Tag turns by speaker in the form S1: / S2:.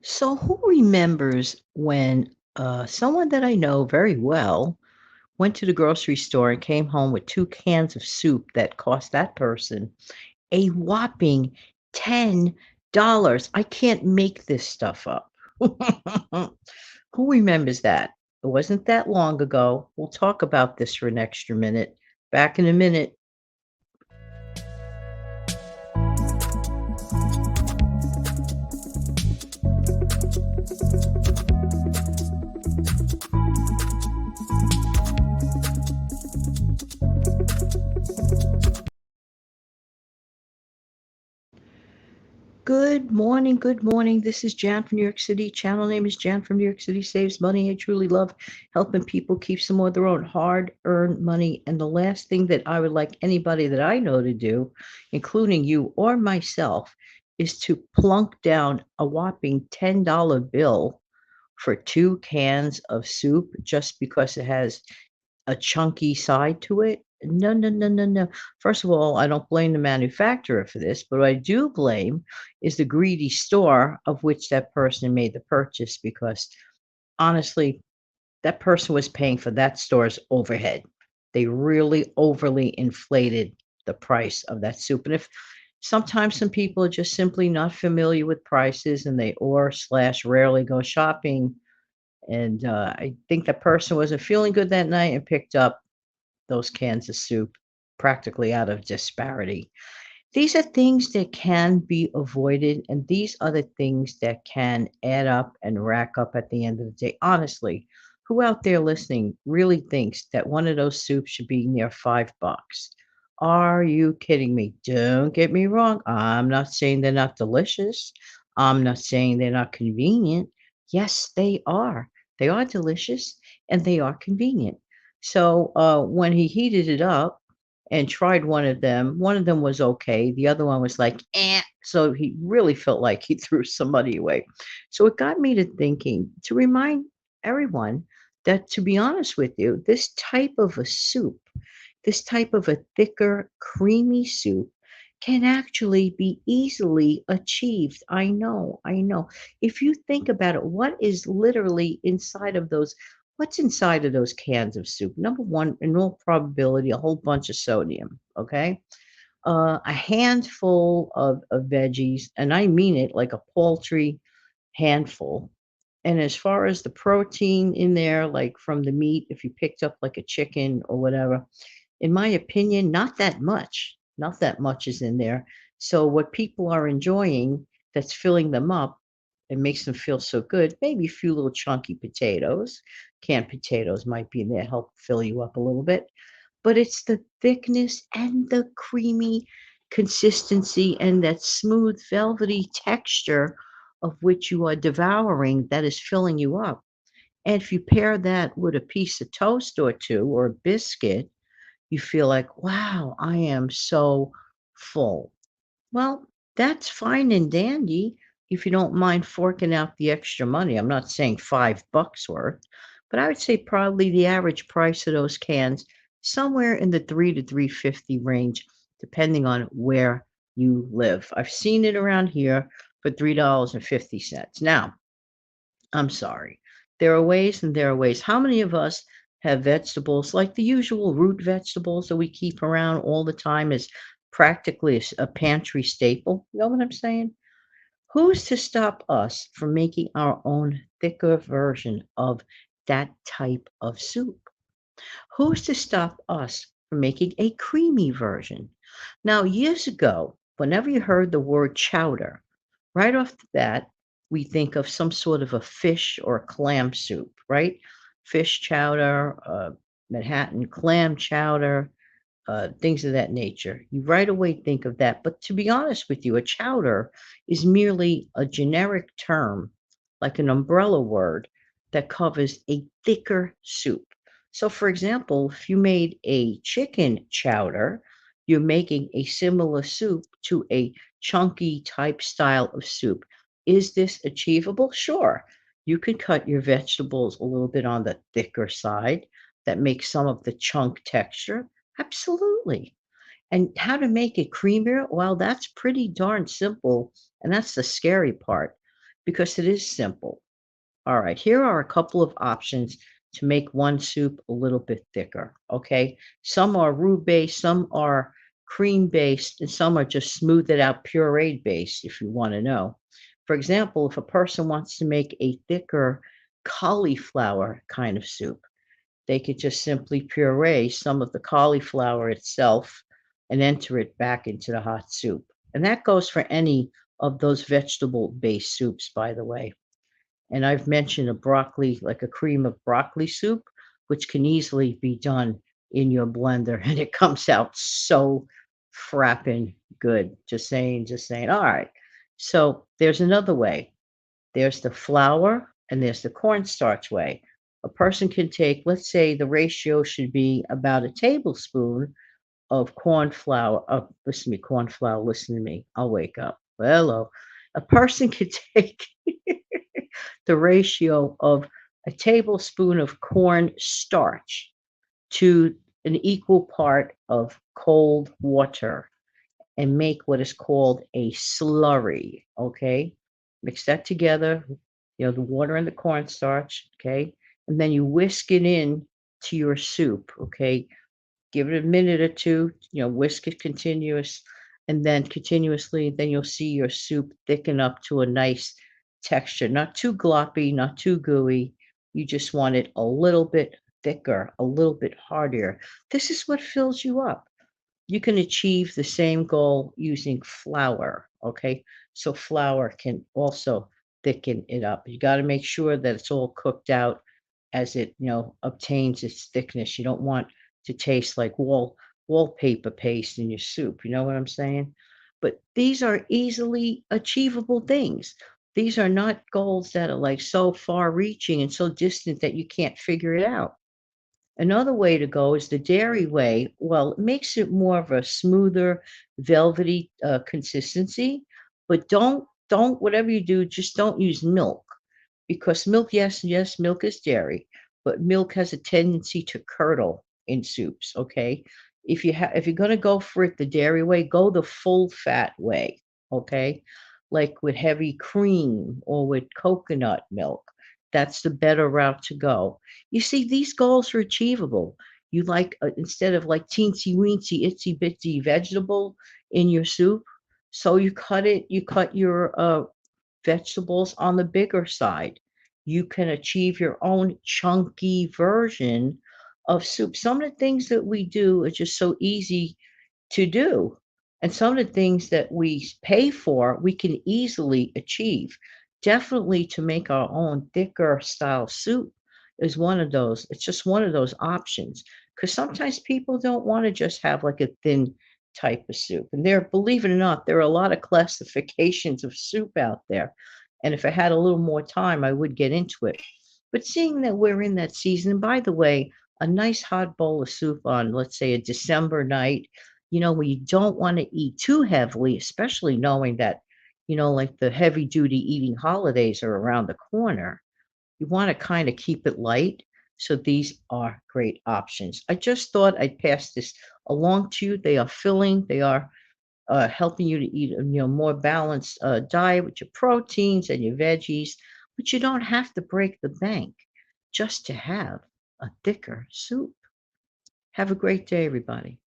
S1: So, who remembers when someone that I know very well went to the grocery store and came home with two cans of soup that cost that person a whopping $10? I can't make this stuff up. Who remembers that? It wasn't that long ago. We'll talk about this for an extra minute. Back in a minute. Good morning, good morning. This is Jan from New York City. Channel name is Jan from New York City Saves Money. I truly love helping people keep some more of their own hard-earned money. And the last thing that I would like anybody that I know to do, including you or myself, is to plunk down a whopping $10 bill for two cans of soup just because it has a chunky side to it? No, no, no, no, no. First of all, I don't blame the manufacturer for this, but what I do blame is the greedy store of which that person made the purchase because honestly, that person was paying for that store's overhead. They really overly inflated the price of that soup. And if sometimes some people are just simply not familiar with prices and they or slash rarely go shopping, and I think that person wasn't feeling good that night and picked up those cans of soup practically out of disparity. These are things that can be avoided, and these are the things that can add up and rack up at the end of the day. Honestly, who out there listening really thinks that one of those soups should be near $5? Are you kidding me? Don't get me wrong. I'm not saying they're not delicious. I'm not saying they're not convenient. Yes, they are. They are delicious and they are convenient. So when he heated it up and tried one of them was okay. The other one was like, eh. So he really felt like he threw some money away. So it got me to thinking to remind everyone that, to be honest with you, this type of a soup, this type of a thicker, creamy soup can actually be easily achieved. I know, I know. If you think about it, what is literally inside of those? What's inside of those cans of soup? Number one, in all probability, a whole bunch of sodium. Okay, a handful of veggies, and I mean it like a paltry handful. And as far as the protein in there, like from the meat, if you picked up like a chicken or whatever, in my opinion, not that much. Not that much is in there. So what people are enjoying that's filling them up and makes them feel so good, maybe a few little chunky potatoes. Canned potatoes might be in there, help fill you up a little bit. But it's the thickness and the creamy consistency and that smooth, velvety texture of which you are devouring that is filling you up. And if you pair that with a piece of toast or two or a biscuit, you feel like, wow, I am so full. Well, that's fine and dandy if you don't mind forking out the extra money. I'm not saying $5 worth, but I would say probably the average price of those cans somewhere in the 3 to 350 range, depending on where you live. I've seen it around here for $3.50. Now, I'm sorry. There are ways and there are ways. How many of us have vegetables like the usual root vegetables that we keep around all the time as practically a pantry staple? You know what I'm saying? Who's to stop us from making our own thicker version of that type of soup? Who's to stop us from making a creamy version? Now, years ago, whenever you heard the word chowder, right off the bat, we think of some sort of a fish or a clam soup, right? Fish chowder, Manhattan clam chowder, things of that nature. You right away think of that. But to be honest with you, a chowder is merely a generic term, like an umbrella word that covers a thicker soup. So, for example, if you made a chicken chowder, you're making a similar soup to a chunky type style of soup. Is this achievable? Sure. You can cut your vegetables a little bit on the thicker side that makes some of the chunk texture. Absolutely. And how to make it creamier? Well, that's pretty darn simple, and that's the scary part. because it is simple. All right, here are a couple of options to make one soup a little bit thicker. Okay, some are roux based, some are cream based, and some are just smoothed out pureed based, if you want to know. For example, if a person wants to make a thicker cauliflower kind of soup, they could just simply puree some of the cauliflower itself and enter it back into the hot soup. And that goes for any of those vegetable based soups, by the way. And I've mentioned a broccoli, like a cream of broccoli soup, which can easily be done in your blender, and it comes out so frapping good. Just saying, just saying. All right. So there's another way. There's the flour and there's the cornstarch way. A person can take, let's say the ratio should be about a tablespoon of corn flour. Oh, listen to me, corn flour, listen to me. I'll wake up. Hello. A person could take the ratio of a tablespoon of corn starch to an equal part of cold water and make what is called a slurry. Okay. Mix that together, the water and the cornstarch. Okay. And then you whisk it in to your soup. Okay. Give it a minute or two, whisk it continuous and then continuously, then you'll see your soup thicken up to a nice texture, not too gloppy, not too gooey. You just want it a little bit thicker, a little bit heartier. This is what fills you up. You can achieve the same goal using flour, okay? So flour can also thicken it up. You got to make sure that it's all cooked out as it, obtains its thickness. You don't want to taste like wallpaper paste in your soup. You know what I'm saying? But these are easily achievable things. These are not goals that are like so far reaching and so distant that you can't figure it out. Another way to go is the dairy way. Well, it makes it more of a smoother, velvety consistency, but don't whatever you do, just don't use milk because milk, yes, yes, milk is dairy, but milk has a tendency to curdle in soups. Okay, if you're gonna go for it the dairy way, go the full fat way. Okay, like with heavy cream or with coconut milk. That's the better route to go. You see, these goals are achievable. You like instead of like teensy weensy itsy bitsy vegetable in your soup, so you cut your vegetables on the bigger side. You can achieve your own chunky version of soup. Some of the things that we do are just so easy to do. And some of the things that we pay for, we can easily achieve. Definitely to make our own thicker style soup is one of those. It's just one of those options. Because sometimes people don't want to just have like a thin type of soup. And believe it or not, there are a lot of classifications of soup out there. And if I had a little more time, I would get into it. But seeing that we're in that season, and by the way, a nice hot bowl of soup on, let's say, a December night, when you don't want to eat too heavily, especially knowing that, like the heavy duty eating holidays are around the corner. You want to kind of keep it light. So these are great options. I just thought I'd pass this along to you. They are filling. They are helping you to eat a more balanced diet with your proteins and your veggies. But you don't have to break the bank just to have a thicker soup. Have a great day, everybody.